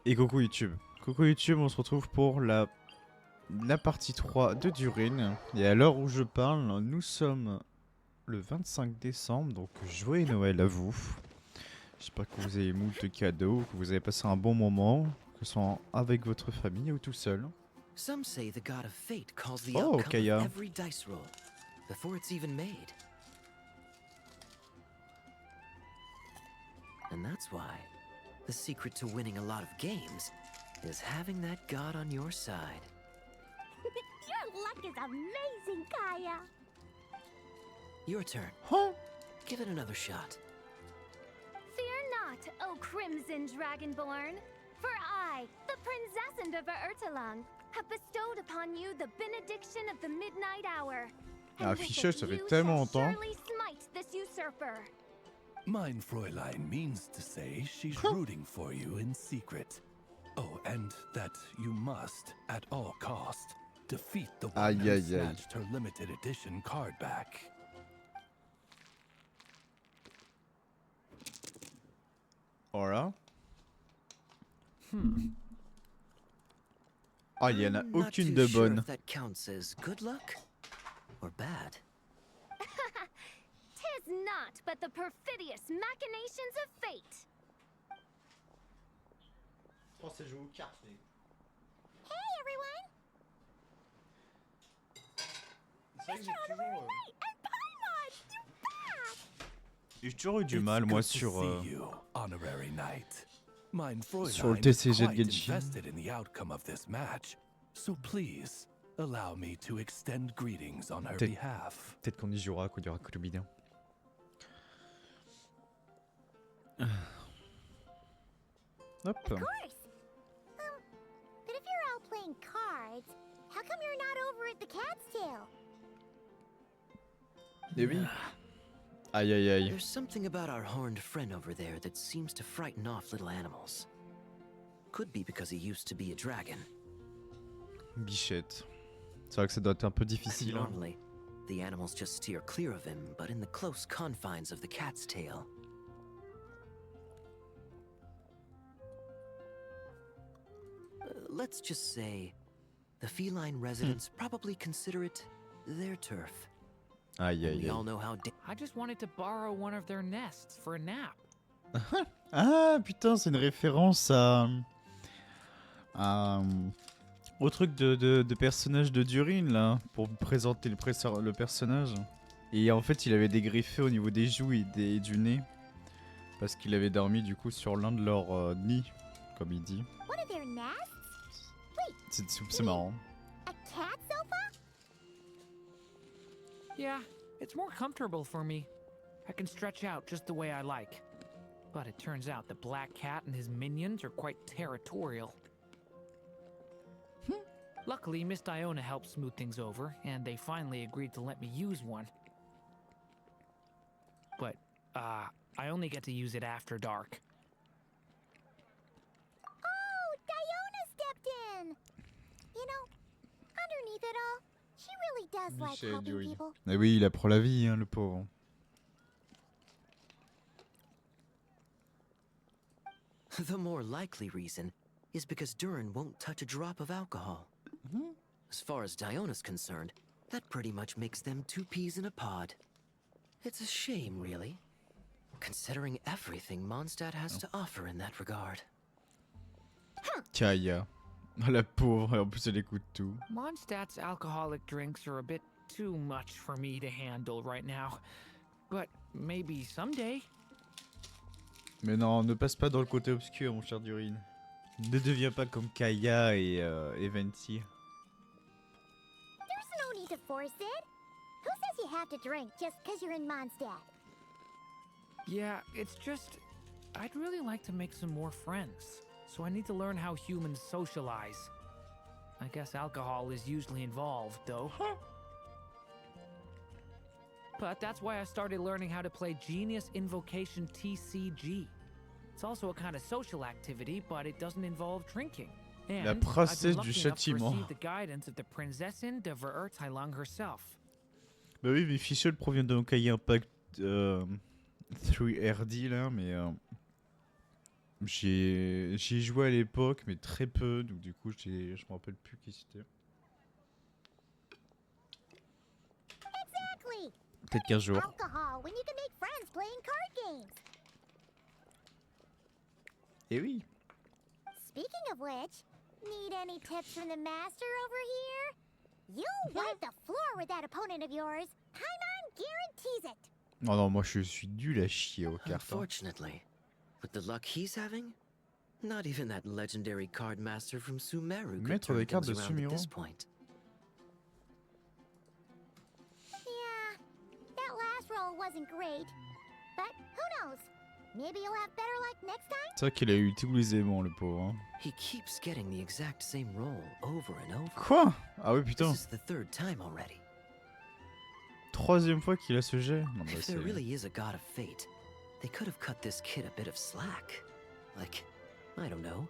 Et coucou YouTube. Coucou YouTube, on se retrouve pour la partie 3 de Durin. Et à l'heure où je parle, nous sommes le 25 décembre, donc joyeux Noël à vous. J'espère que vous avez moult cadeaux, que vous avez passé un bon moment, que ce soit avec votre famille ou tout seul. Some say the god of fate calls the Oh, outcome Kaya. of every dice roll before it's even made. And that's why the secret to winning a lot of games is having that god on your side. Your luck is amazing, Kaya. Your turn. Huh? Give it another shot. Fear not, O Crimson Dragonborn, for I, the Princess of Ertelung, have bestowed upon you the benediction of the midnight hour. Ah, And with affichage, it ça fait you tellement shall longtemps. surely smite this usurper. Mein Fräulein means to say she's rooting for you in secret. Oh, and that you must, at all cost, defeat the one Aïe, who aïe, aïe. snatched her limited edition card back. Voilà. Ah, il y en a I'm not aucune too de sure bonne. if that counts as good luck or bad. Tis not but the perfidious machinations of fate. Oh, c'est joué aux cartes, mais... Hey, everyone! C'est vrai que j'ai Honorary toujours... Knight and Paimon, you're back! J'ai toujours eu du It's mal, moi, good to sur... see you, Honorary Knight. Mein Sur le Fräulein is TCG de quite Genshin. invested in the outcome of this match, so please allow me to extend greetings on her Peut-être- behalf. Peut-être qu'on y jouera, qu'on dira que le bien. Hop. Of course! But if you're out playing cards, how come you're not over at the Cat's Tail? Eh oui. Aïe aïe aïe. There's something about our horned friend over there that seems to frighten off little animals. Could be because he used to be a dragon. Bichette. C'est vrai que ça doit être un peu difficile. Hein. Normally, the animals just steer clear of him, but in the close confines of the cat's tail. Let's just say, the feline residents probably consider it their turf. Aïe And aïe we all aïe. know how I just wanted to borrow one of their nests for a nap. Ah putain, c'est une référence à- au truc de personnage de Durin là, pour présenter le personnage. Et en fait, il avait des griffés au niveau des joues et du nez. Parce qu'il avait dormi du coup sur l'un de leurs nids, comme il dit. One of their nests? C'est marrant. A cat sofa? Yeah, it's more comfortable for me. I can stretch out just the way I like. But it turns out the Black Cat and his minions are quite territorial. Luckily, Miss Diona helped smooth things over, and they finally agreed to let me use one. But, I only get to use it after dark. Oh, Diona stepped in! You know, underneath it all, she really does like Michel helping Durin. people. Mais oui, il apprend la vie, hein, le pauvre. The more likely reason is because Durin won't touch a drop of alcohol. As far as Diona's concerned, that pretty much makes them two peas in a pod. It's a shame, really, considering everything Mondstadt has to offer in that regard. Kaya. La pauvre, et en plus elle écoute tout. Mondstadt's alcoholic drinks are a bit too much for me to handle right now. But maybe someday. Mais non, ne passe pas dans le côté obscur, mon cher Durin. Ne deviens pas comme Kaya et Venti. There's no need to force it. Who says you have to drink just because you're in Mondstadt? Yeah, it's just. I'd really like to make some more friends. So I need to learn how humans socialize. I guess alcohol is usually involved, though. But that's why I started learning how to play Genius Invocation TCG. It's also a kind of social activity, but it doesn't involve drinking. And La I've been princesse lucky du enough to châtiment. receive the guidance of the Prinzessin de Verurteilung herself. Bah oui, mais Fischl provient de Honkai Impact 3RD là, mais J'y ai joué à l'époque, mais très peu, donc du coup, je me rappelle plus qui c'était. Exactly. Peut-être 15 jours. Alcohol when you can make friends playing card games. Eh oui. Speaking of which, need any tips from the master over here? You'll wipe the floor with that opponent of yours. Paimon guarantees it. Non, non, moi je suis nul à chier aux cartes. Hein. Unfortunately, with the luck he's having, not even that legendary card master from Sumeru could Maître turn des cartes things de around at Sumeru. this point. Yeah, that last roll wasn't great. But who knows? Maybe you'll have better luck next time? C'est vrai qu'il a eu tous les aimants, le pauvre. Hein. He keeps getting the exact same roll over and over. Quoi? Ah oui, putain. This is the third time already. Troisième fois qu'il a ce jet. Non, bah, If c'est... there really is a god of fate, they could have cut this kid a bit of slack. Like, I don't know,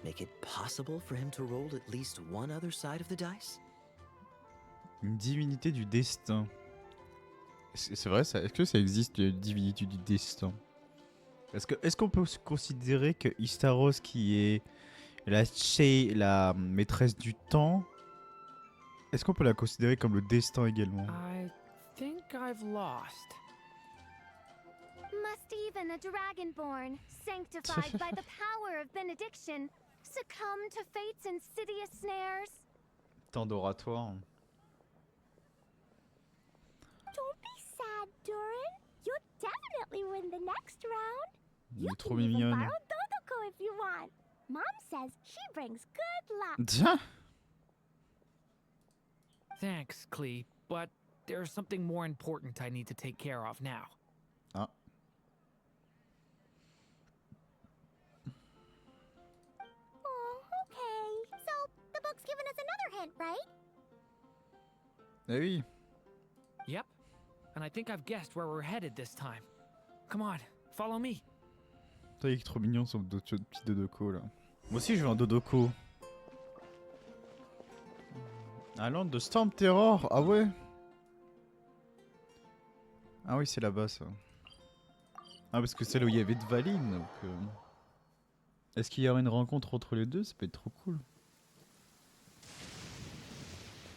make it possible for him to roll at least one other side of the dice? Une divinité du destin. C'est vrai ça? Est-ce que ça existe, une divinité du destin? Est-ce qu'on peut considérer que Istaros, qui est la maîtresse du temps, est-ce qu'on peut la considérer comme le destin également? I think I've lost. Must even a dragonborn, sanctified by the power of benediction, succumb to fate's insidious snares? Temps d'oratoire. Don't be sad, Durin. You'll definitely win the next round. Elle est trop can even mignonne. borrow Dodoko if you want. Mom says she brings good luck. Tiens! Thanks, Klee, but there's something more important I need to take care of now. Ah. Oh, okay. So the book's given us another hint, right? Eh oui. Yep, and I think I've guessed where we're headed this time. Come on, follow me. Toi, il est trop mignon son petit Dodoko là. Moi aussi je veux un Dodoko. Un land de Storm Terror. Ah ouais. Ah oui, c'est là-bas ça. Ah parce que c'est là où il y avait Dvalin. Donc, est-ce qu'il y aura une rencontre entre les deux? Ça peut être trop cool.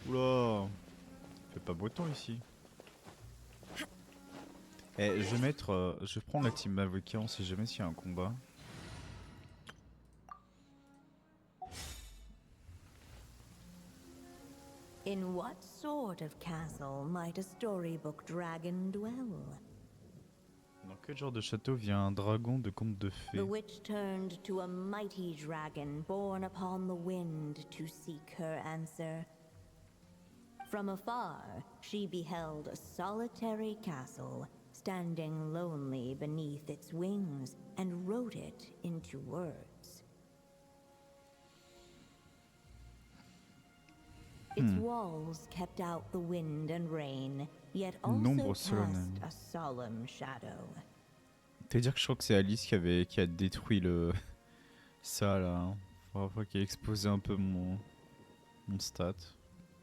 Oula. Il fait pas beau temps ici. Eh, je vais mettre... je vais prendre la team Malvoquet, on sait jamais s'il y a un combat. In what sort of castle might a storybook dragon dwell? Dans quel genre de château vient un dragon de conte de fées? The witch turned to a mighty dragon born upon the wind to seek her answer. From afar, she beheld a solitary castle, standing lonely beneath its wings, and wrote it into words. Its walls kept out the wind and rain, yet also Nombre cast solennel. a solemn shadow. C'est-à-dire que je crois que c'est Alice qui a détruit le... ça là. Qui a exposé un peu mon stat.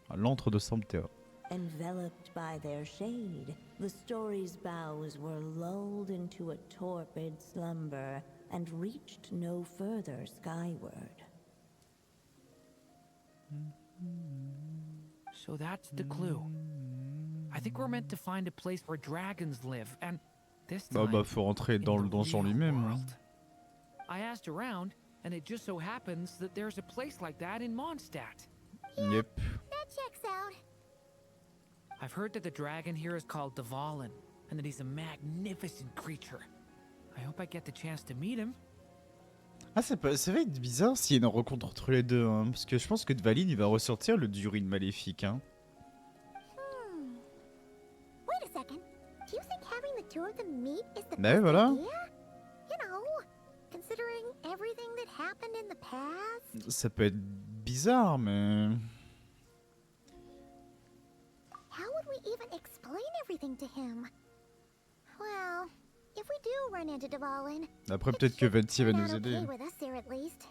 Ah, l'antre de Samptea. Enveloped by their shade, the story's boughs were lulled into a torpid slumber and reached no further skyward. So that's the clue. I think we're meant to find a place where dragons live, and this time, Bah faut rentrer dans in le the donjon real lui-même. Hein. world. I asked around, and it just so happens that there's a place like that in Mondstadt. Yep. That checks out. I've heard that the dragon here is called Dvalin, and that he's a magnificent creature. I hope I get the chance to meet him. Ah ça va être bizarre s'il y a une rencontre entre les deux. Hein, parce que je pense que Dvalin il va ressortir le Durin maléfique. Hein. Wait a second. Do you think having the two of them meet is the Ben best voilà. idea? You know, considering everything that happened in the past. Ça peut être bizarre mais... How would we even explain everything to him? Well, if we do run into Dvalin, Après it peut-être que should Venti va turn nous out aider. okay with us here at least.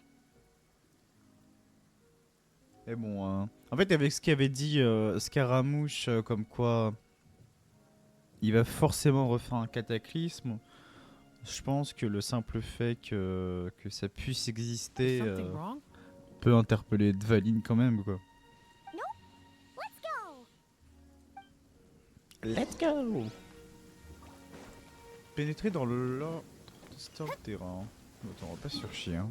Mais bon, hein. En fait avec ce qu'avait dit Scaramouche, comme quoi il va forcément refaire un cataclysme, Je pense que le simple fait que ça puisse Is exister something wrong? peut interpeller Dvalin quand même, quoi. Let's go! Let's go! Pénétrer dans le lore de le terrain. Attends, on va pas surchier. Hein.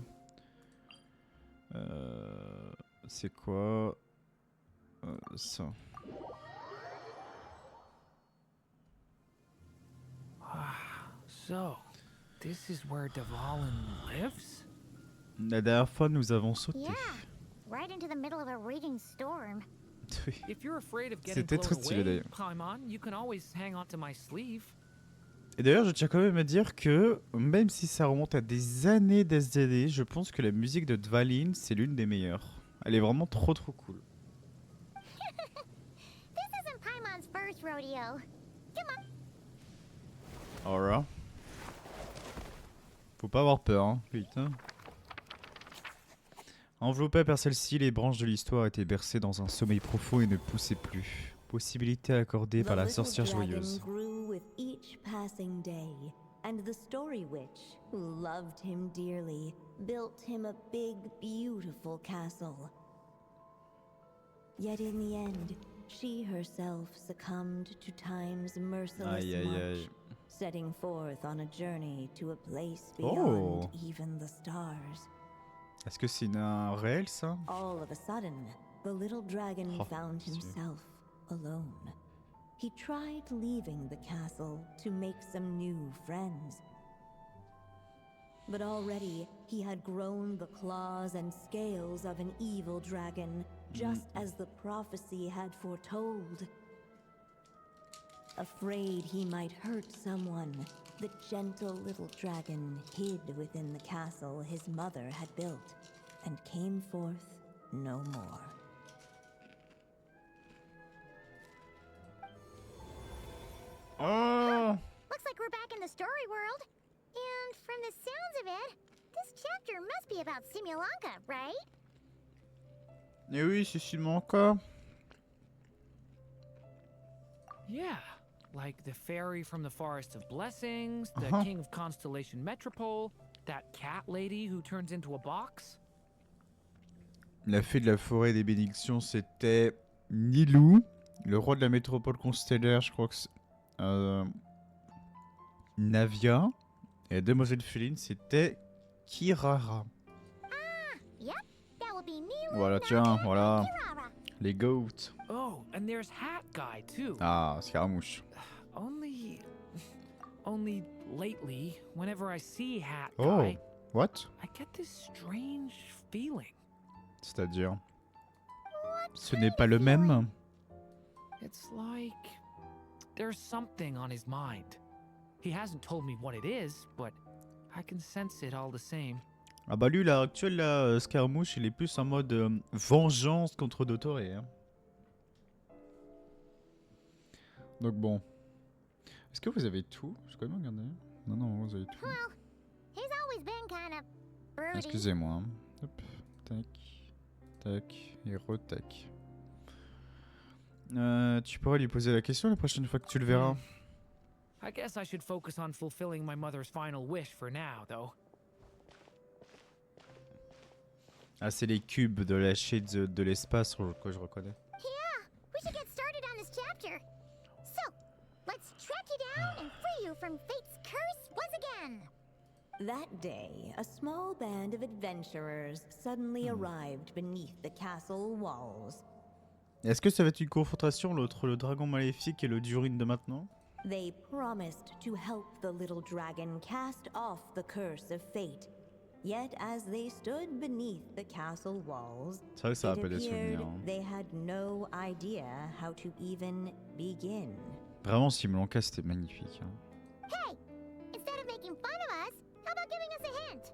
C'est quoi ça? So, this is where Dvalin lives? La dernière fois, nous avons sauté. Yeah, right into the middle of a raging storm. Oui. If you're afraid of getting C'était très blown stylé away, d'ailleurs. Paimon, you can always hang on to my sleeve. Et d'ailleurs, je tiens quand même à dire que, même si ça remonte à des années d'SDD, je pense que la musique de Dvalin, c'est l'une des meilleures. Elle est vraiment trop cool. This isn't Paimon's first rodeo. Come on. Alright. Faut pas avoir peur, hein. Putain. Enveloppées par celle-ci, les branches de l'histoire étaient bercées dans un sommeil profond et ne poussaient plus. Possibilité accordée par la sorcière joyeuse. Grew with each passing day, and the Story Witch, who loved him dearly, built him a big, beautiful castle. Yet in the end, she herself succumbed to time's merciless Aïe, aïe, march, aïe. setting forth on a journey to a place Oh. beyond even the stars. Est-ce que c'est un réel, ça? All of a sudden, the little dragon Oh, found stylé. himself alone. He tried leaving the castle to make some new friends. But already he had grown the claws and scales of an evil dragon, just as the prophecy had foretold. Afraid he might hurt someone, the gentle little dragon hid within the castle his mother had built and came forth no more. Oh! Looks like we're back in the story world. And from the sounds of it, this chapter must be about Simulanka, right? Eh oui, c'est sûrement encore. Yeah, like the fairy from the Forest of Blessings, the Uh-huh. king of Constellation Metropole, that cat lady who turns into a box. La fée de la forêt des bénédictions, c'était Nilou. Le roi de la métropole constellaire, je crois que c'est Navia. Et la demoiselle féline, c'était Kirara. That will be Nilu, Voilà, tiens, Navia, voilà. and Kirara. Les goats. Oh, and there's Hat Guy too. Ah, Scaramouche. Only lately, whenever I see Hat Oh, Guy, what? I get this strange feeling. C'est-à-dire? Ce n'est pas le même? It's like there's something on his mind. He hasn't told me what it is, but I can sense it all the same. Ah bah lui, là, actuel, là, Scaramouche, il est plus en mode vengeance contre Dotoré. Hein. Donc bon. Est-ce que vous avez tout? Je vais quand même regarder. Non, vous avez tout. Well, he's always been kind of broody. Excusez-moi. Hein. Hop, tac, tac, et retac. Tu pourrais lui poser la question la prochaine fois que tu le verras. I guess I should focus on fulfilling my mother's final wish for now, though. Ah, c'est les cubes de lâcher de l'espace que je reconnais. Yeah, we should get started on this chapter. So, let's track you down and free you from fate's curse once again. That day, a small band of adventurers suddenly arrived beneath the castle walls. Est-ce que ça va être une confrontation entre le dragon maléfique et le Durin de maintenant? They promised to help the little dragon cast off the curse of fate. Yet, as they stood beneath the castle walls, C'est vrai que ça it rappelle des appeared souvenirs. Hein. they had no idea how to even begin. Vraiment, Simulanka, c'était magnifique. Hein. Hey, instead of making fun of us, how about giving us a hint?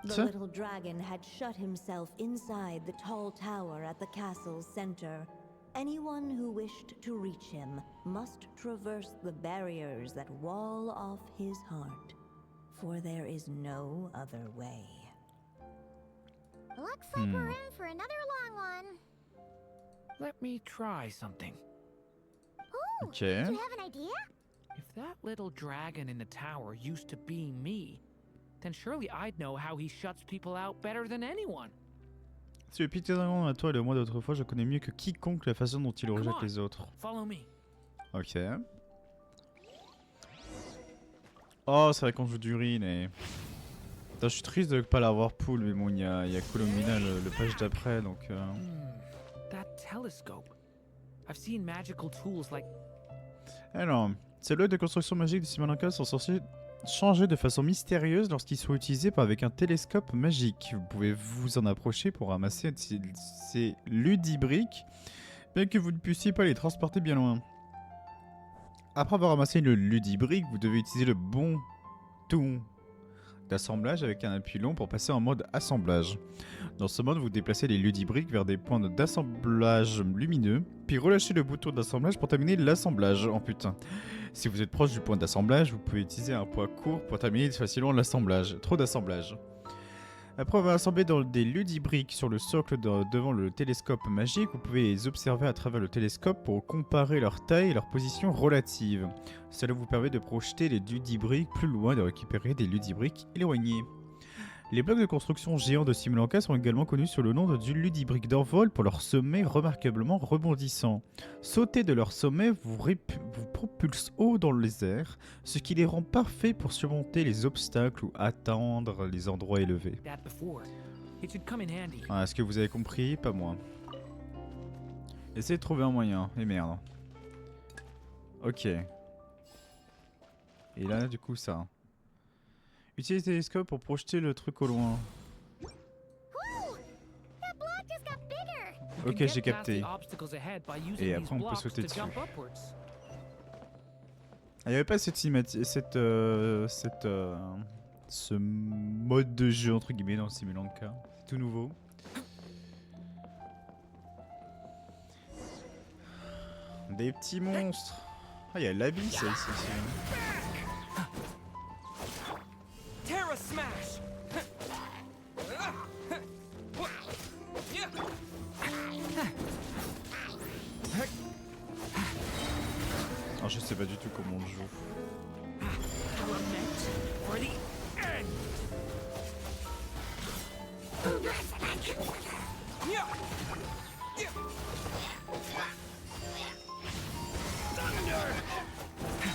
The Sir? little dragon had shut himself inside the tall tower at the castle's center. Anyone who wished to reach him must traverse the barriers that wall off his heart, for there is no other way. Looks like we're in for another long one. Let me try something. Ooh, Ok. do you have an idea? If that little dragon in the tower used to be me, then surely I'd know how he shuts people out better than anyone. Si le petit dragon à toi et le moi d'autrefois, je connais mieux que quiconque la façon dont il Come rejette on. les autres. Follow me. Ok. Oh, c'est vrai qu'on joue d'urine et... Putain, je suis triste de ne pas l'avoir pool, mais bon, il y a Colomina le page d'après, donc... That telescope. I've seen magical tools like... Alors, ces blocs de construction magique de Simolanka sont censés changer de façon mystérieuse lorsqu'ils sont utilisés avec un télescope magique. Vous pouvez vous en approcher pour ramasser ces ludibriques, bien que vous ne puissiez pas les transporter bien loin. Après avoir ramassé le ludibrique, vous devez utiliser le bon ton d'assemblage avec un appui long pour passer en mode assemblage. Dans ce mode, vous déplacez les ludibriques vers des points d'assemblage lumineux, puis relâchez le bouton d'assemblage pour terminer l'assemblage. Oh putain. Si vous êtes proche du point d'assemblage, vous pouvez utiliser un poids court pour terminer facilement l'assemblage. Trop d'assemblage. Après avoir assemblé des ludibriques sur le socle devant le télescope magique, vous pouvez les observer à travers le télescope pour comparer leur taille et leur position relative. Cela vous permet de projeter les ludibriques plus loin et de récupérer des ludibriques éloignés. Les blocs de construction géants de Simolanka sont également connus sous le nom du ludibrique d'envol pour leur sommet remarquablement rebondissant. Sauter de leur sommet vous propulse haut dans les airs, ce qui les rend parfaits pour surmonter les obstacles ou atteindre les endroits élevés. that before. It should come in handy. Ah, est-ce que vous avez compris? Pas moi. Essayez de trouver un moyen. Et merde. Ok. Et là, du coup, ça. Utilisez le télescope pour projeter le truc au loin. Woo! That block just got bigger! You Ok, can j'ai get past capté. the obstacles ahead by using Et these après, on peut blocks sauter to dessus. jump upwards. Ah, il n'y avait pas cette cinématique, ce mode de jeu entre guillemets dans Simolanka. C'est tout nouveau. Des petits monstres. Ah, il y a l'abysse ici. Terra smash! Alors, je sais pas du tout comment on joue. Element for the end!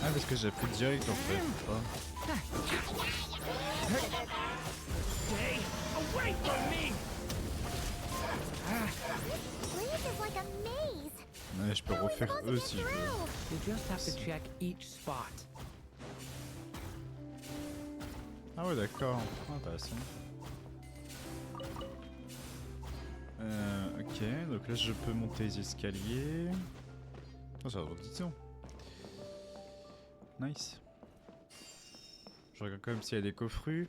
Ah, parce que j'ai pris direct en fait. Ah. Stay away from me! Place is like a maze. Ouais, je peux refaire eux si je veux. You just have to check each spot. Ah ouais, d'accord. Intéressant. Ok, donc là je peux monter les escaliers. Oh, ça va, disons. Nice. Je regarde quand même s'il y a des coffrus.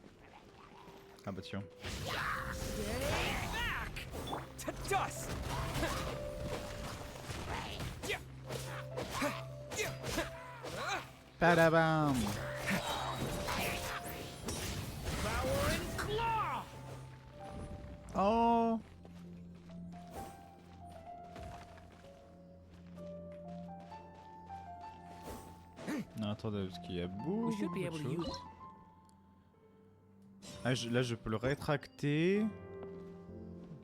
Ah bah tiens. Back! To dust! Padabam! Power and claw! Oh! Non, attendez, parce qu'il y a beaucoup, We should be beaucoup de able to use. choses. Ah, là, je peux le rétracter.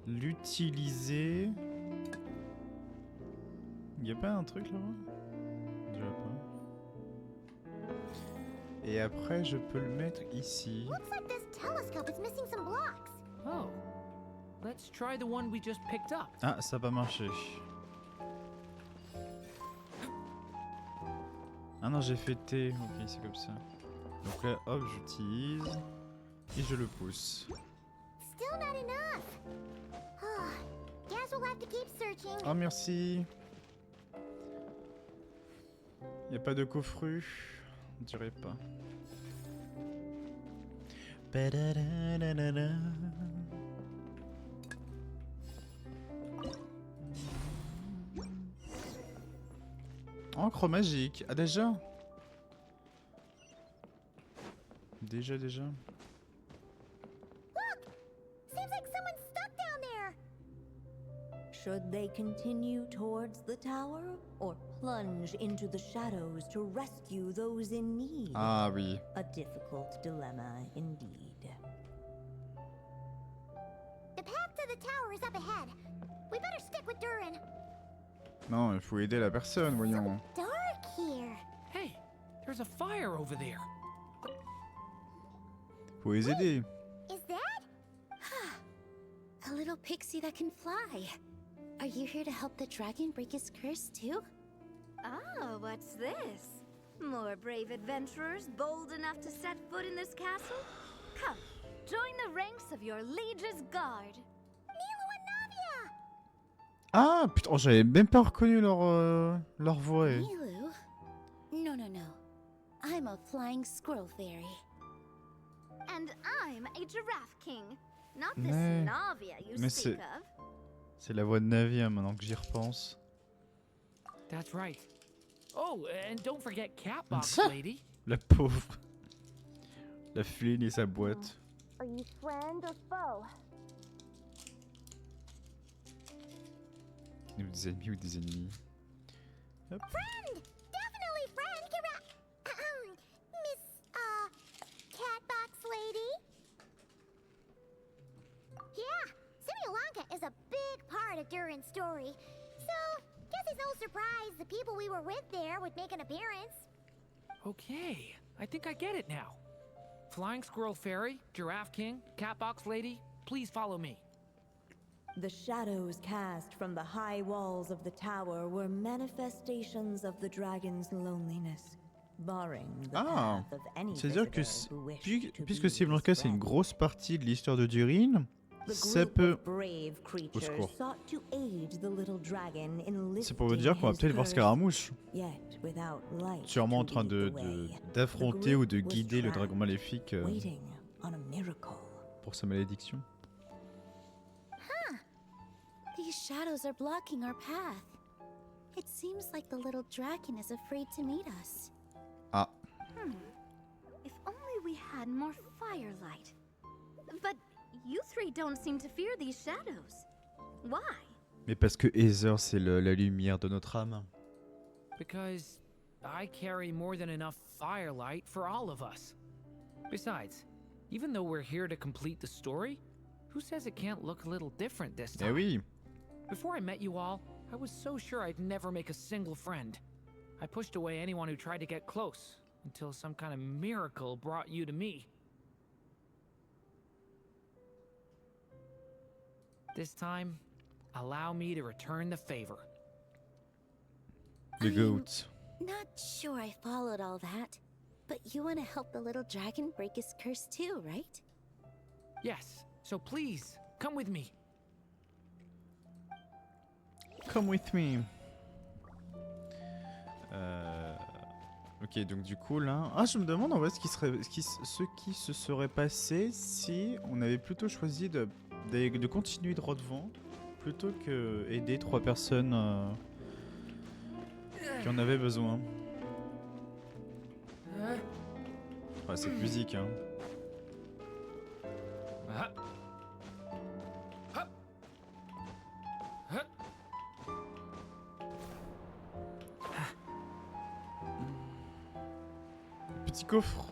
L'utiliser. Il y a pas un truc là-bas? Déjà pas. Et après, je peux le mettre ici. Looks like this telescope is missing some blocks. Oh. Let's try the one we just picked up. Ah, ça va pas marché. Ah non, j'ai fait T. Ok, c'est comme ça. Donc là, hop, j'utilise. Et je le pousse. Still not enough. Guess we'll have to keep searching. Oh, merci. Y a pas de coffru? On dirait pas. Badadadadada. Encre magique. Ah, déjà? Déjà. Seems like someone's stuck down there. Should they continue towards the tower or plunge into the shadows to rescue those in need? Ah oui. A difficult dilemma indeed. The path to the tower is up ahead. We better stick with Durin. Non, il faut aider la personne, voyons. Dark here. Hey, there's a fire over there. Faut les aider. Is that? A little pixie that can fly. Are you here to help the dragon break his curse too? Oh, what's this? More brave adventurers bold enough to set foot in this castle? Come, join the ranks of your liege's guard. Nilo and Navia! Ah putain, oh, j'avais même pas reconnu leur voix. Nilu? No. I'm a flying squirrel fairy. And I'm a giraffe king. Not this Mais- Navia you mais speak c'est- of. C'est la voix de Navia maintenant que j'y repense. That's right. Oh, and don't forget Catbox Ça Lady. La pauvre. La féline et sa boîte. Are you friend or foe? Ou des amis ou des ennemis. Hop. Friend! Definitely friend, Miss, Catbox Lady? Yeah, Simulonka is a big part of Durin's story. So, guess it's no surprise the people we were with there would make an appearance. Okay, I think I get it now. Flying Squirrel Fairy, Giraffe King, Catbox Lady, please follow me. The shadows cast from the high walls of the tower were manifestations of the dragon's loneliness, barring the Ah, path of any c'est-à-dire que visitor who wished to puisque be Simulonka his c'est une friend. grosse partie de l'histoire de Durin, The ça group peut... of brave creatures secours. sought to aid the little dragon in C'est pour vous lifting dire qu'on va his peut-être voir curse, Scaramouche, yet without light sûrement en to train lead the way, d'affronter ou de group was guider le dragon trapped, maléfique waiting on a miracle. pour sa malédiction. These shadows are blocking our path. It seems like the little dragon is afraid to meet us. Ah, If only we had more firelight. But you three don't seem to fear these shadows. Why? mais parce que Heather c'est la lumière de notre âme. Because I carry more than enough firelight for all of us. Besides, even though we're here to complete the story, who says it can't look a little different this Eh time? oui, Before I met you all, I was so sure I'd never make a single friend. I pushed away anyone who tried to get close, until some kind of miracle brought you to me. This time, allow me to return the favor. the I'm goat. Not sure I followed all that. But you want to help the little dragon break his curse too, right? Yes, so please, come with me. Come with me. Ok, donc du coup là... Ah, je me demande en vrai ce qui se serait passé si on avait plutôt choisi de continuer droit devant plutôt que aider 3 personnes qui en avaient besoin. Ouais, cette musique, hein. Petit coffre.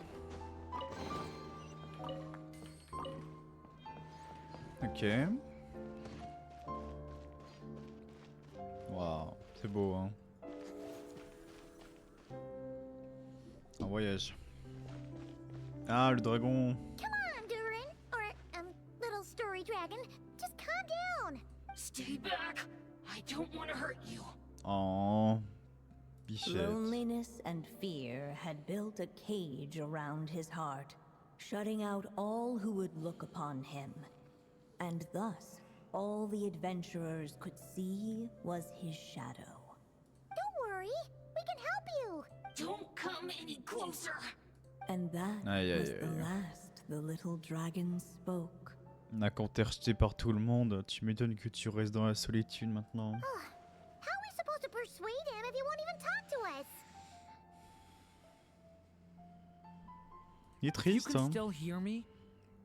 Ok. Waouh, c'est beau, hein. Un voyage. Ah, le dragon. Come on, Durin. Or, little story dragon. Just calm down. Stay back! I don't want to hurt you. Oh, bichette. Loneliness and fear had built a cage around his heart, shutting out all who would look upon him. And thus, all the adventurers could see was his shadow. Don't worry. We can help you. Don't come any closer. And that Aïe, aïe, was aïe, the aïe. last the little dragon spoke. Ah, quand t'es rejeté par tout le monde, tu m'étonnes que tu restes dans la solitude maintenant. How are we supposed to persuade him if he won't even talk to us? Il est If you triste, can hein. still hear me,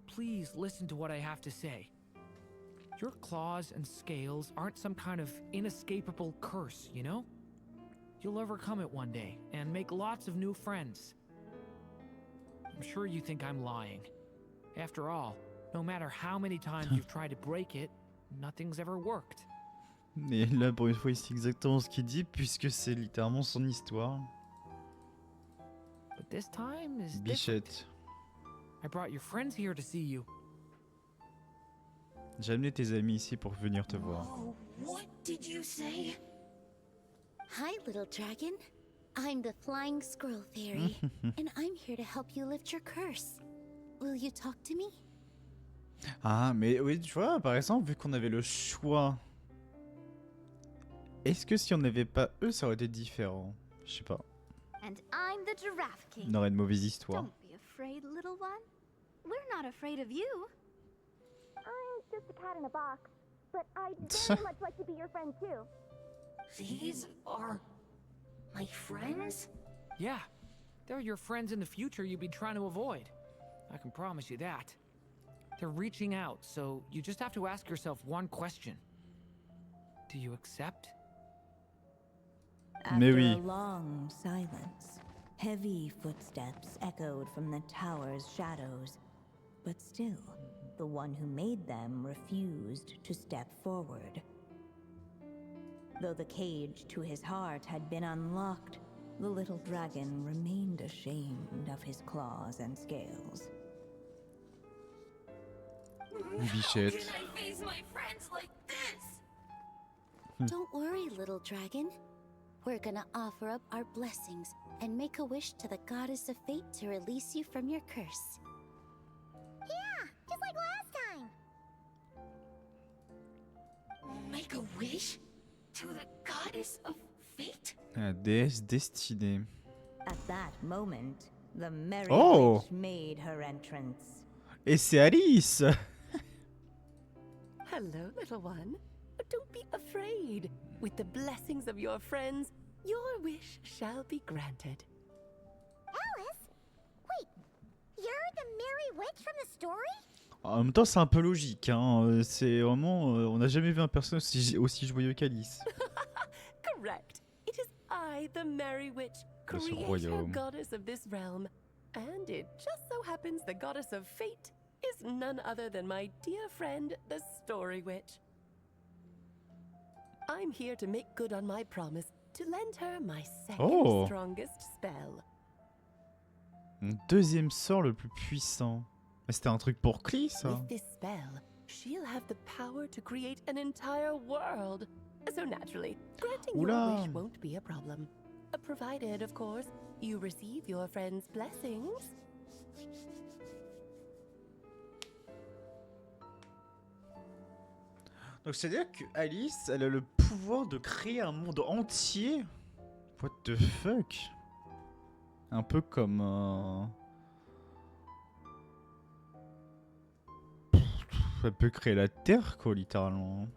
please listen to what I have to say. Your claws and scales aren't some kind of inescapable curse, you know? You'll overcome it one day and make lots of new friends. I'm sure you think I'm lying. After all, no matter how many times you've tried to break it, nothing's ever worked. Et là, pour une fois, c'est exactement ce qu'il dit, puisque c'est littéralement son histoire. But this time is different. Bichette. I brought your friends here to see you. J'ai amené tes amis ici pour venir te voir. Oh, what did you say? Hi, little dragon. I'm the Flying Squirrel Fairy, and I'm here to help you lift your curse. Will you talk to me? Ah, mais oui, tu vois, par exemple, vu qu'on avait le choix, est-ce que si on n'avait pas eux, ça aurait été différent? Je sais pas. And I'm the Giraffe King. On aurait une mauvaise histoire. Don't be afraid, little one. We're not afraid of you. I'm just a cat in a box, but I'd very much like to be your friend too. These are my friends? Yeah, they're your friends in the future you'd be trying to avoid. I can promise you that. They're reaching out, so you just have to ask yourself one question. Do you accept? Mais After oui. a long silence, heavy footsteps echoed from the tower's shadows. But still, the one who made them refused to step forward. Though the cage to his heart had been unlocked, the little dragon remained ashamed of his claws and scales. Bichette. How can I face my friends like this? Don't worry, little dragon. We're gonna offer up our blessings and make a wish to the goddess of fate to release you from your curse. Yeah, just like last time. Make a wish? To the goddess of fate? La déesse destinée. At that moment, the merry Oh! witch made her entrance. Et c'est Alice! Hello, little one. Don't be afraid. With the blessings of your friends, your wish shall be granted. Alice? Wait, you're the Merry Witch from the story? En même temps, c'est un peu logique, hein. C'est vraiment... on n'a jamais vu un personnage aussi joyeux qu'Alice. Correct. It is I, the Merry Witch, De ce creator royaume. goddess of this realm. And it just so happens the goddess of fate is none other than my dear friend, the Story Witch. I'm here to make good on my promise to lend her my second Oh. strongest spell. Mon deuxième sort le plus puissant. Mais c'était un truc pour Clee, ça? With this spell, she'll have the power to create an entire world. So naturally, granting your Oula. wish won't be a problem. Provided, of course, you receive your friend's blessings. Donc c'est-à-dire que Alice, elle a le pouvoir de créer un monde entier? What the fuck? Un peu comme... Elle peut créer la Terre, quoi, littéralement.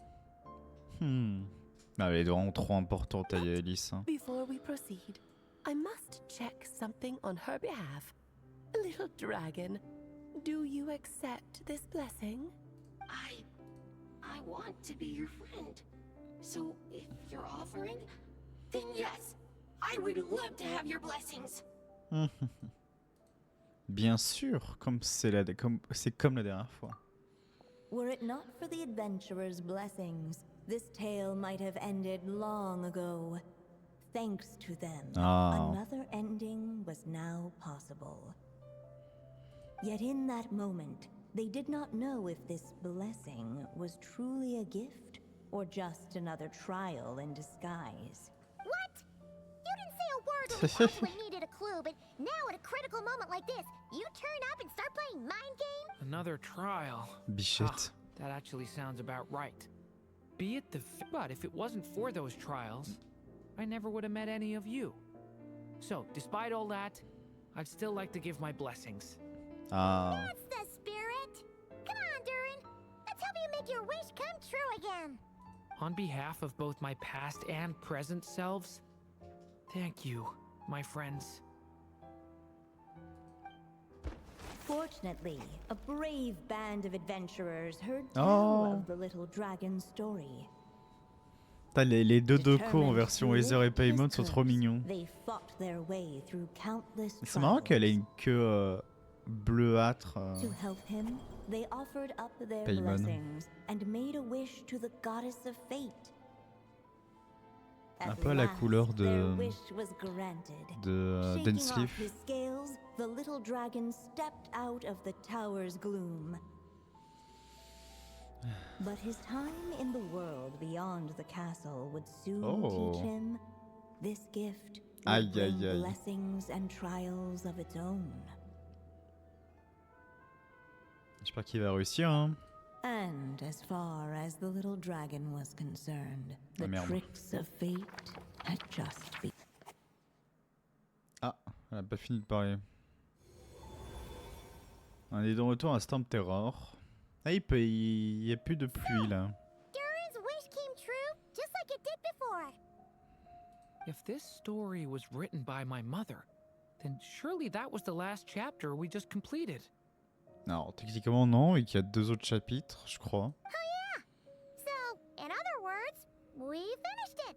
Ah, elle est vraiment trop importante, Alice. Hein. Before we proceed, I must check something on her behalf. Little dragon, do you accept this blessing? I want to be your friend. So if you're offering, then yes, I would love to have your blessings. Bien sûr, c'est comme la dernière fois. Were it not for the adventurer's blessings, this tale might have ended long ago. Thanks to them, another ending was now possible. Yet in that moment, they did not know if this blessing was truly a gift or just another trial in disguise. What? You didn't say a word when we possibly needed a clue, but now at a critical moment like this, you turn up and start playing mind game? Another trial. Bichette. That actually sounds about right. Be it but if it wasn't for those trials, I never would have met any of you. So, despite all that, I'd still like to give my blessings. Ah. That's the spirit. Come on, Durin. Let's help you make your wish come true again. On behalf of both my past and present selves, thank you, my friends. Unfortunately, a brave band of adventurers heard tell Oh. of the little dragon's story. Putain, les deux Doko en Determined version to Heather et lift his Paimon sont trop curse, mignons. They fought their way through countless C'est marrant qu'elle ait trials. une queue bleuâtre. To help him, they offered up their Paimon. blessings and made a wish to the goddess of fate. Un At peu à la last, couleur their de wish was granted. de Shaking Densleaf. off his scales, the little dragon stepped out of the tower's gloom. But his time in the world beyond the castle would soon Oh. teach him this gift would Aïe, bring aïe, aïe. blessings and trials of its own. J'espère qu'il va réussir, hein. And as far as the little dragon was concerned, Ah, the merde. tricks of fate had just begun. Ah, elle a pas fini de parler. On est de retour à Storm Terror. Ah, il y a plus de pluie là. Durin's wish came true, just like it did before. If this story was written by my mother, then surely that was the last chapter we just completed. Alors, techniquement non, et qu'il y a 2 autres chapitres, je crois. So, in other words, we finished it.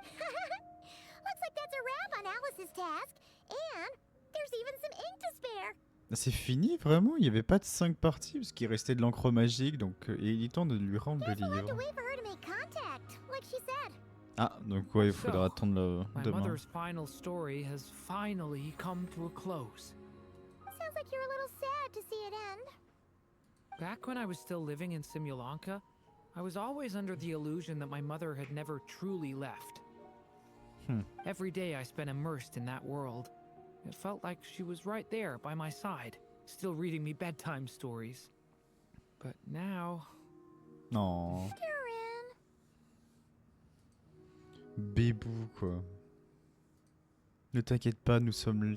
Looks like that's a wrap on Alice's task, and there's even some ink to spare. C'est fini vraiment? Il n'y avait pas de 5 parties parce qu'il restait de l'encre magique, donc il est temps de lui rendre le Guess we'll have to livre. wait for her to make contact, like she said. Ah, donc ouais, il faudra So, attendre My demain. mother's final story has finally come to a close. Sounds like you're a little sad to see it end. Back when I was still living in Simulanka, I was always under the illusion that my mother had never truly left. Every day I spent immersed in that world. It felt like she was right there by my side, still reading me bedtime stories. But now, Non, Durin. bébou quoi. Ne t'inquiète pas, nous sommes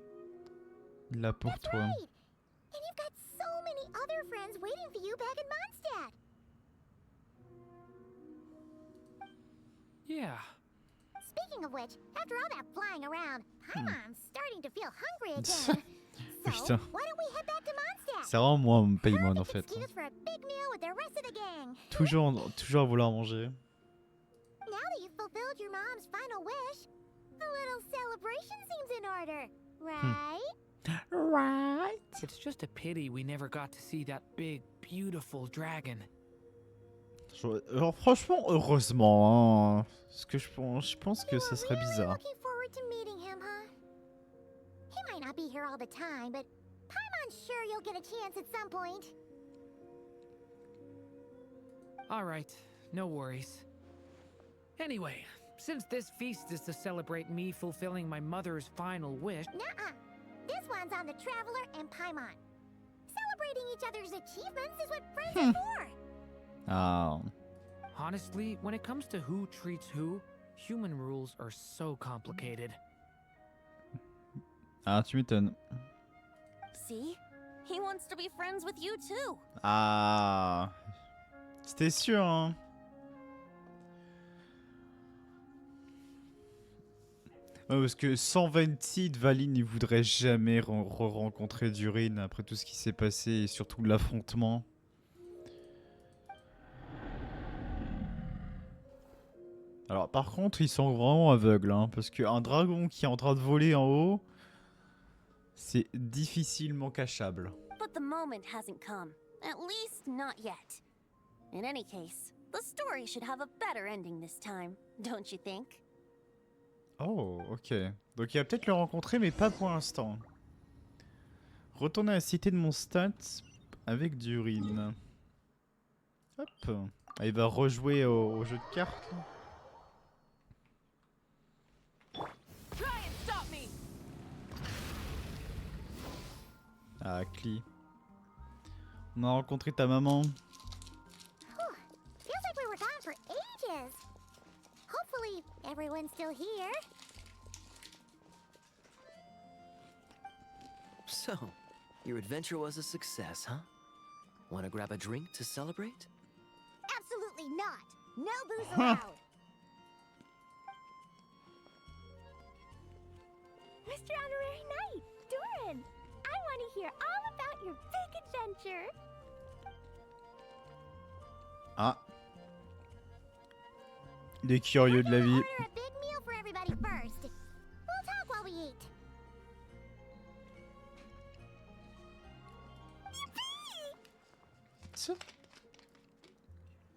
là pour That's toi. right. And you've got so many other friends waiting for you back in Mondstadt. yeah. Speaking of which, after all that flying around, Paimon's starting to feel hungry again. So, Putain. why don't we head back to Mondstadt? C'est vraiment moi mon Paimon en Perfect fait. excuse for a big meal with the rest of the gang. Toujours à vouloir manger. Now that you've fulfilled your mom's final wish, a little celebration seems in order, right? Right. It's just a pity we never got to see that big, beautiful dragon. Alors franchement, heureusement, hein, parce que je pense que You ça were serait really bizarre. looking forward to meeting him, huh? He might not be here all the time, but Paimon's sure you'll get a chance at some point. All right, no worries. Anyway, since this feast is to celebrate me fulfilling my mother's final wish, Nuh-uh. This one's on the Traveler and Paimon. Celebrating each other's achievements is what friends are for. Ah, honestly, when it comes to who treats who, human rules are so complicated. ah, tu m'étonnes. See? He wants to be friends with you too. Ah, c'était sûr, hein. Ouais, parce que sans Venti, Valine ne voudrait jamais rencontrer Durin après tout ce qui s'est passé et surtout l'affrontement. Alors par contre, ils sont vraiment aveugles, hein, parce qu'un dragon qui est en train de voler en haut, c'est difficilement cachable. But the moment hasn't come. At least not yet. In any case, the story should have a better ending this time, don't you think? Oh, ok. Donc il va peut-être le rencontrer, mais pas pour l'instant. Retourner à la cité de Mondstadt avec Durin. Hop. Ah, il va rejouer au jeu de cartes. Là. Try and stop me! Ah, Clee. On a rencontré ta maman. Feels like we were gone for ages. Hopefully, everyone's still here. So, your adventure was a success, huh? Want to grab a drink to celebrate? Absolutely not. No booze allowed. Mr. Honorary Knight, Durin, I want to hear all about your big adventure. Ah. Des curieux de la vie. Order a big meal for everybody first. We'll talk while we eat. Ça.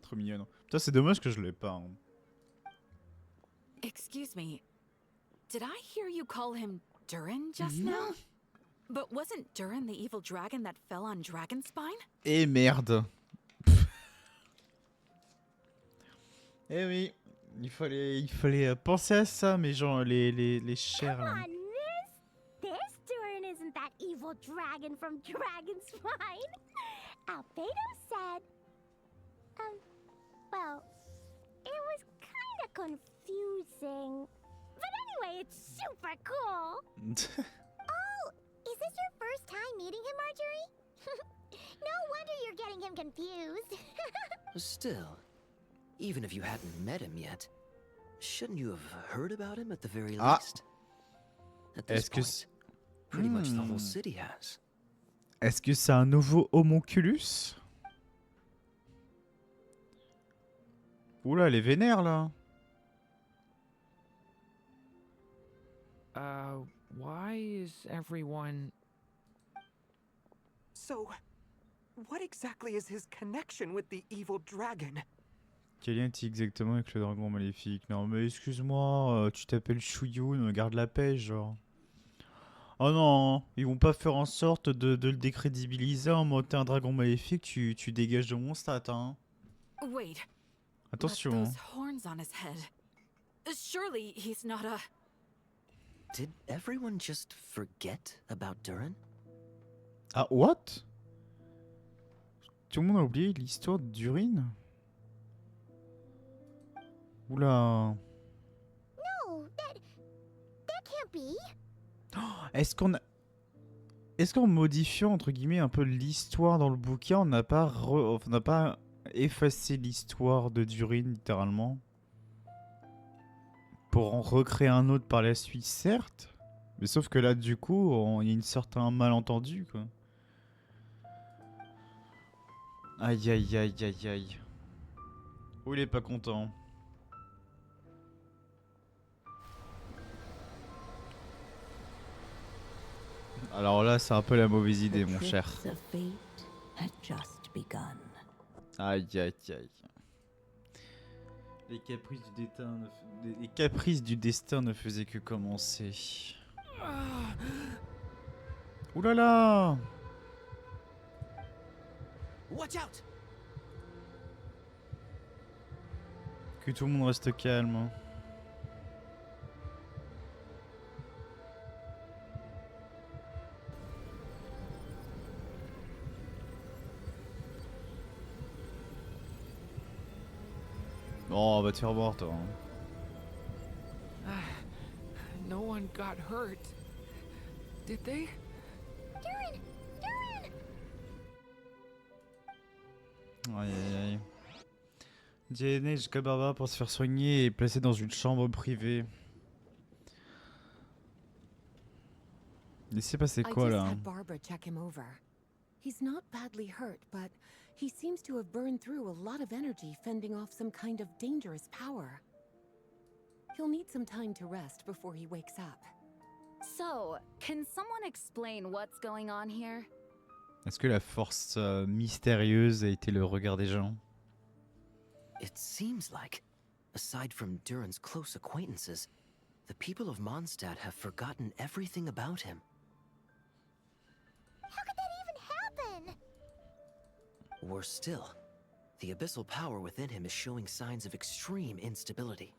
Trop mignonne. Putain, c'est dommage que je l'ai pas. Hein. Excuse me. Did I hear you call him Durin just now? But wasn't Durin the evil dragon that fell on Dragonspine? Et merde. Eh oui, il fallait penser à ça, mais genre les chairs Come là. on, this Durin isn't that evil dragon from Dragonspine. Albedo said, well, it was kind of confusing. But anyway, it's super cool. Oh, is this your first time meeting him, Marjorie? No wonder you're getting him confused. Still, even if you hadn't met him yet, shouldn't you have heard about him at the very Ah. least? At this point, pretty much the whole city has. Est-ce que c'est un nouveau homunculus? Oula, elle est vénère là. Why is everyone... So, what exactly is his connection with the evil dragon? Quel lien est exactement avec le dragon maléfique? Non mais excuse-moi, tu t'appelles Shuyu, garde la pêche genre. Oh non, ils vont pas faire en sorte de le décrédibiliser en mode t'es un dragon maléfique, tu dégages de mon stat hein. Wait. Attention. But those horns on his head. Surely he's not a... Did everyone just forget about Durin? Ah what? Tout le monde a oublié l'histoire de Durin? Oula. No, that can't be. Est-ce qu'en modifiant entre guillemets un peu l'histoire dans le bouquin, on n'a pas effacé l'histoire de Durin littéralement pour en recréer un autre par la suite, certes, mais sauf que là du coup il y a une certain malentendu quoi. Aïe aïe aïe aïe aïe. Oh il est pas content. Alors là, c'est un peu la mauvaise idée, mon cher. Aïe, aïe, aïe. Les caprices du destin ne faisaient que commencer. Ouh là là! Watch out! Que tout le monde reste calme. Oh, va te faire voir, toi. No one got hurt. Did they? Durin! Durin! Aïe aïe aïe. Jenny jusqu'à Barbara pour se faire soigner et placé dans une chambre privée. Il s'est passé quoi I là? just had Barbara check him over. He's not badly hurt, but he seems to have burned through a lot of energy fending off some kind of dangerous power. He'll need some time to rest before he wakes up. So, can someone explain what's going on here? Est-ce que la force mystérieuse a été le regard des gens? It seems like, aside from Durin's close acquaintances, the people of Mondstadt have forgotten everything about him. How could that even happen? Worse still, the abyssal power within him is showing signs of extreme instability.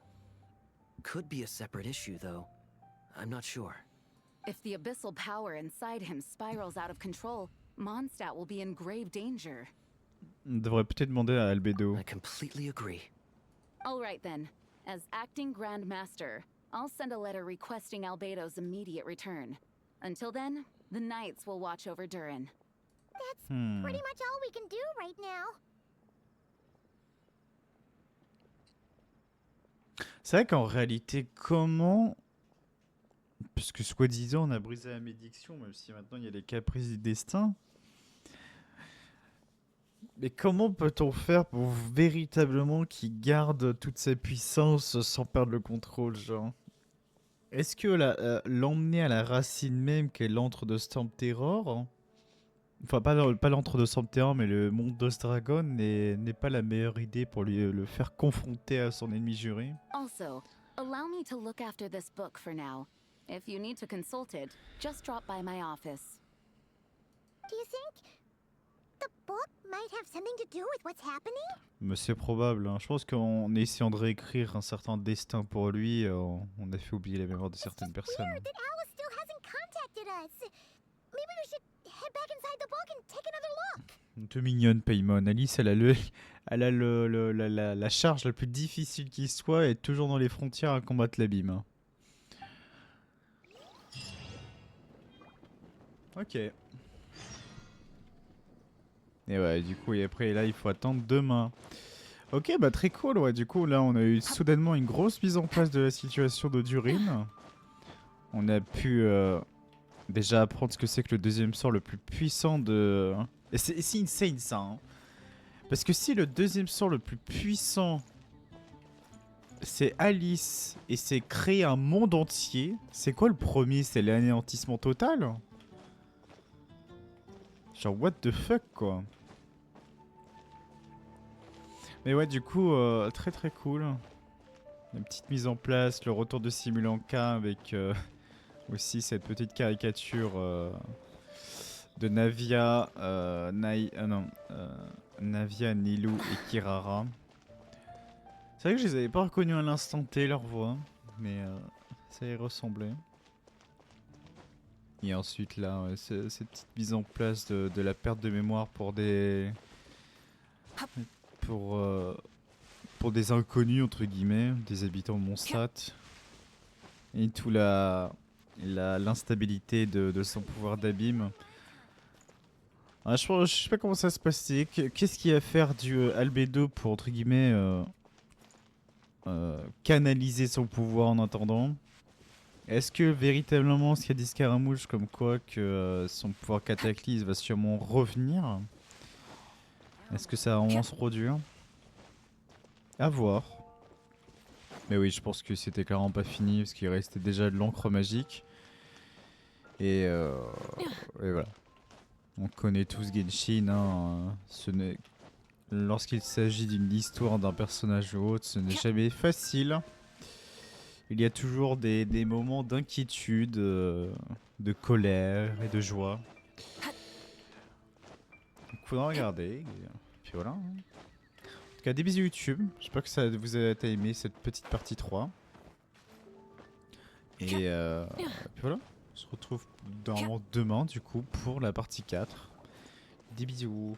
Could be a separate issue, though. I'm not sure. If the abyssal power inside him spirals out of control, Mondstadt will be in grave danger. On devrait peut-être demander à Albedo. I completely agree. All right then. As acting Grand Master, I'll send a letter requesting Albedo's immediate return. Until then, the Knights will watch over Durin. That's pretty much all we can do right now. C'est vrai qu'en réalité, comment... puisque soi-disant on a brisé la malédiction, même si maintenant il y a les caprices du destin. Mais comment peut-on faire pour véritablement qu'il garde toute sa puissance sans perdre le contrôle, genre? Est-ce que l'emmener à la racine même qu'est l'antre de Storm Terror, enfin pas l'antre de Storm Terror mais le monde d'Ostragon n'est pas la meilleure idée pour le faire confronter à son ennemi juré? Also, allow me to look after this book for now. If you need to consult it, just drop by my office. Do you think the book might have something to do with what's happening? Mais c'est probable, hein. Je pense qu'en essayant de réécrire un certain destin pour lui, on a fait oublier la mémoire de certaines personnes. Weird that Alice still hasn't contacted us. Maybe we should head back inside the book and take another look. T'es mignonne, Paimon. Alice, elle a la charge la plus difficile qui soit et est toujours dans les frontières à combattre l'abîme. Ok. Et ouais, du coup, et après, là, il faut attendre demain. Ok, bah très cool, ouais. Du coup, là, on a eu soudainement une grosse mise en place de la situation de Durin. On a pu déjà apprendre ce que c'est que le deuxième sort le plus puissant de... Et c'est insane, ça, hein. Parce que si le deuxième sort le plus puissant, c'est Alice, et c'est créer un monde entier, c'est quoi le premier? C'est l'anéantissement total? Genre, what the fuck, quoi. Mais ouais, du coup, très très cool. Une petite mise en place, le retour de Simulanka avec aussi cette petite caricature de Navia, Navia, Nilou et Kirara. C'est vrai que je les avais pas reconnus à l'instant T, leur voix, mais ça y ressemblait. Et ensuite là, cette petite mise en place de la perte de mémoire pour des... Pour des inconnus entre guillemets, des habitants de Mondstadt. Et tout l'instabilité de son pouvoir d'abîme. Ah, je sais pas comment ça se passait. Qu'est-ce qu'il y a à faire du Albedo pour entre guillemets canaliser son pouvoir en attendant? Est-ce que véritablement ce qu'a dit Scaramouche comme quoi que son pouvoir cataclysme va sûrement revenir? Est-ce que ça va vraiment se produire? À voir. Mais oui, je pense que c'était clairement pas fini parce qu'il restait déjà de l'encre magique. Et voilà. On connaît tous Genshin, hein. Lorsqu'il s'agit d'une histoire d'un personnage ou autre, ce n'est jamais facile. Il y a toujours des moments d'inquiétude, de colère et de joie. Donc faudra regarder. Et puis voilà. En tout cas, des bisous YouTube. J'espère que ça vous a aimé cette petite partie 3. Et puis voilà. On se retrouve normalement demain du coup pour la partie 4. Des bisous.